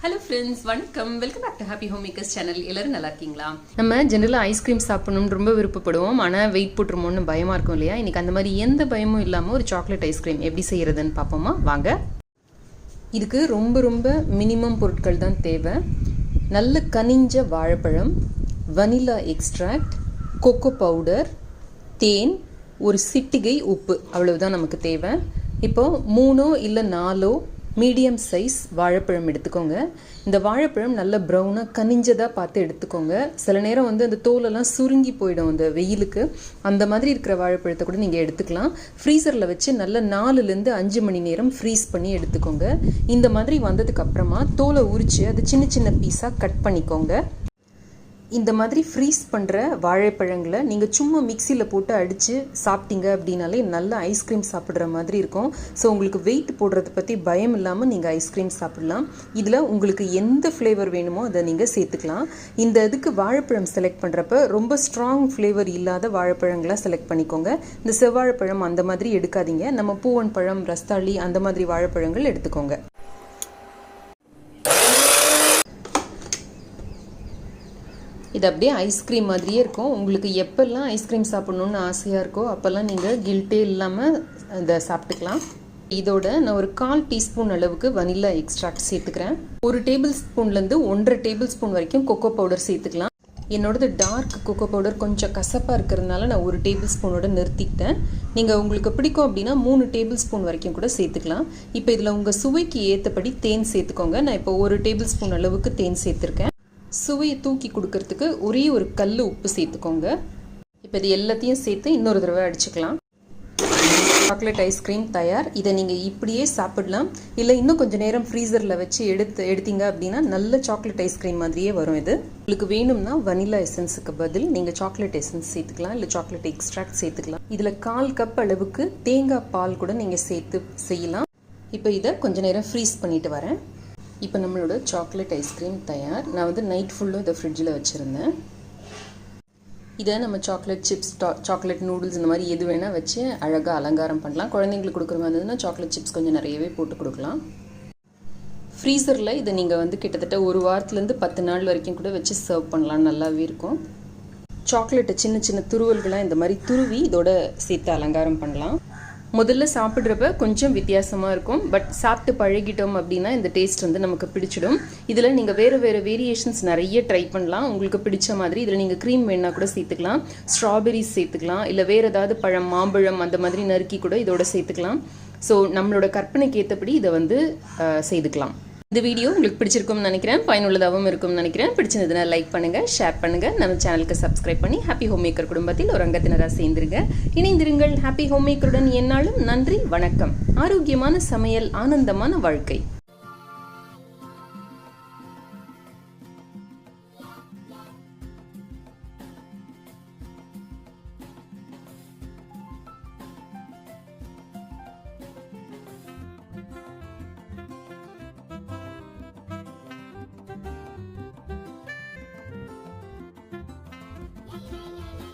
Hello friends, வணக்கம். Welcome back to happy home makers channel. எல்லாரும் நல்லா இருக்கீங்களா? நம்ம ஜென்ரலாக ஐஸ்கிரீம் சாப்பிடணும்னு ரொம்ப விருப்பப்படுவோம். ஆனால் வெயிட் போட்டுருமோன்னு பயமாக இருக்கும் இல்லையா? இன்னைக்கு அந்த மாதிரி எந்த பயமும் இல்லாமல் ஒரு சாக்லேட் ஐஸ்கிரீம் எப்படி செய்யறதுன்னு பார்ப்போமா? வாங்க. இதுக்கு ரொம்ப மினிமம் பொருட்கள் தான் தேவை. நல்ல கனிஞ்ச வாழைப்பழம், வனிலா எக்ஸ்ட்ராக்ட், கொக்கோ பவுடர், தேன், ஒரு சிட்டிகை உப்பு, அவ்வளவுதான் நமக்கு தேவை. இப்போ 3 இல்லை 4 மீடியம் சைஸ் வாழைப்பழம் எடுத்துக்கோங்க. இந்த வாழைப்பழம் நல்ல ப்ரௌனாக கனிஞ்சதாக பார்த்து எடுத்துக்கோங்க. சில நேரம் அந்த தோலெல்லாம் சுருங்கி போயிடும் அந்த வெயிலுக்கு. அந்த மாதிரி இருக்கிற வாழைப்பழத்தை கூட நீங்கள் எடுத்துக்கலாம். ஃப்ரீசரில் வச்சு நல்ல 4லேருந்து 5 மணி நேரம் ஃப்ரீஸ் பண்ணி எடுத்துக்கோங்க. இந்த மாதிரி வந்ததுக்கு அப்புறமா தோலை உரித்து அது சின்ன சின்ன பீஸாக கட் பண்ணிக்கோங்க. இந்த மாதிரி ஃப்ரீஸ் பண்ணுற வாழைப்பழங்களை நீங்கள் சும்மா மிக்சியில் போட்டு அடித்து சாப்பிட்டீங்க அப்படின்னாலே நல்ல ஐஸ்கிரீம் சாப்பிட்ற மாதிரி இருக்கும். ஸோ உங்களுக்கு வெயிட் போடுறத பற்றி பயம் இல்லாமல் நீங்கள் ஐஸ்கிரீம் சாப்பிடலாம். இதில் உங்களுக்கு எந்த ஃப்ளேவர் வேணுமோ அதை நீங்கள் சேர்த்துக்கலாம். இந்த இதுக்கு வாழைப்பழம் செலக்ட் பண்ணுறப்ப ரொம்ப ஸ்ட்ராங் ஃப்ளேவர் இல்லாத வாழைப்பழங்களாக செலக்ட் பண்ணிக்கோங்க. இந்த செவ்வாழைப்பழம் அந்த மாதிரி எடுக்காதீங்க. நம்ம பூவன் பழம், ரஸ்தாளி அந்த மாதிரி வாழைப்பழங்கள் எடுத்துக்கோங்க. இது அப்படியே ஐஸ்கிரீம் மாதிரியே இருக்கும். உங்களுக்கு எப்பெல்லாம் ஐஸ்கிரீம் சாப்பிட்ணுன்னு ஆசையாக இருக்கோ அப்போல்லாம் நீங்கள் கில்ட்டே இல்லாமல் இதை சாப்பிட்டுக்கலாம். இதோட நான் ஒரு 1/4 டீஸ்பூன் அளவுக்கு வனிலா எக்ஸ்ட்ராக்ட் சேர்த்துக்கிறேன். 1 டேபிள் ஸ்பூன்லேருந்து 1.5 டேபிள் ஸ்பூன் வரைக்கும் கொக்கோ பவுடர் சேர்த்துக்கலாம். என்னோடது டார்க் கொக்கோ பவுடர் கொஞ்சம் கசப்பாக இருக்கிறதுனால நான் 1 டேபிள் ஸ்பூனோட நிறுத்திக்கிட்டேன். நீங்கள் உங்களுக்கு பிடிக்கும் அப்படின்னா 3 டேபிள் ஸ்பூன் வரைக்கும் கூட சேர்த்துக்கலாம். இப்போ இதில் உங்கள் சுவைக்கு ஏற்றபடி தேன் சேர்த்துக்கோங்க. நான் இப்போ 1 டேபிள் ஸ்பூன் அளவுக்கு தேன் சேர்த்துருக்கேன். சுவையை தூக்கி கொடுக்கறதுக்கு ஒரே ஒரு கல் உப்பு சேர்த்துக்கோங்க. இப்போ இது எல்லாத்தையும் சேர்த்து இன்னொரு தடவை அடிச்சுக்கலாம். சாக்லேட் ஐஸ்கிரீம் தயார். இதை நீங்கள் இப்படியே சாப்பிடலாம், இல்லை இன்னும் கொஞ்சம் நேரம் ஃப்ரீசரில் வச்சு எடுத்தீங்க அப்படின்னா நல்ல சாக்லேட் ஐஸ்கிரீம் மாதிரியே வரும். இது உங்களுக்கு வேணும்னா வனிலா எசன்ஸுக்கு பதில் நீங்கள் சாக்லேட் எசன்ஸ் சேர்த்துக்கலாம், இல்லை சாக்லேட் எக்ஸ்ட்ராக்ட் சேர்த்துக்கலாம். இதில் 1/4 கப் அளவுக்கு தேங்காய் பால் கூட நீங்கள் சேர்த்து செய்யலாம். இப்போ இதை கொஞ்சம் நேரம் ஃப்ரீஸ் பண்ணிட்டு வரேன். இப்போ நம்மளோட சாக்லேட் ஐஸ்கிரீம் தயார். நான் நைட் ஃபுல்லும் இதை ஃப்ரிட்ஜில் வச்சுருந்தேன். இதை நம்ம சாக்லேட் சிப்ஸ், சாக்லேட் நூடுல்ஸ் இந்த மாதிரி எது வேணால் வச்சு அழகாக அலங்காரம் பண்ணலாம். குழந்தைங்களுக்கு கொடுக்குற மாதிரி இருந்ததுன்னா சாக்லேட் சிப்ஸ் கொஞ்சம் நிறையவே போட்டு கொடுக்கலாம். ஃப்ரீசரில் இதை நீங்கள் கிட்டத்தட்ட 1 வாரத்துலேருந்து 10 நாள் வரைக்கும் கூட வச்சு சர்வ் பண்ணலாம். நல்லாவே இருக்கும். சாக்லேட்டை சின்ன சின்ன துருவல்களாக இந்த மாதிரி துருவி இதோட சேர்த்து அலங்காரம் பண்ணலாம். முதல்ல சாப்பிட்றப்ப கொஞ்சம் வித்தியாசமாக இருக்கும், பட் சாப்பிட்டு பழகிட்டோம் அப்படின்னா இந்த டேஸ்ட் நமக்கு பிடிச்சிடும். இதில் நீங்கள் வேறு வேரியேஷன்ஸ் நிறைய ட்ரை பண்ணலாம் உங்களுக்கு பிடிச்ச மாதிரி. இதில் நீங்கள் க்ரீம் வேணா கூட சேர்த்துக்கலாம், ஸ்ட்ராபெரிஸ் சேர்த்துக்கலாம், இல்லை வேறு ஏதாவது பழம், மாம்பழம் அந்த மாதிரி நறுக்கி கூட இதோட சேர்த்துக்கலாம். ஸோ நம்மளோட கற்பனைக்கு ஏற்றபடி இதை செய்துக்கலாம். இந்த வீடியோ உங்களுக்கு பிடிச்சிருக்கும்னு நினைக்கிறேன், பயனுள்ளதாகவும் இருக்கும்னு நினைக்கிறேன். பிடிச்சிருந்ததுன்னா லைக் பண்ணுங்கள், ஷேர் பண்ணுங்கள், நம்ம சேனலுக்கு சப்ஸ்கிரைப் பண்ணி ஹாப்பி ஹோம் மேக்கர் குடும்பத்தில் ஒரு அங்கத்தினராக சேர்ந்துருங்க. இணைந்திருங்கள் ஹாப்பி ஹோம் மேக்கருடன். எந்நாளும் நன்றி, வணக்கம். ஆரோக்கியமான சமையல், ஆனந்தமான வாழ்க்கை.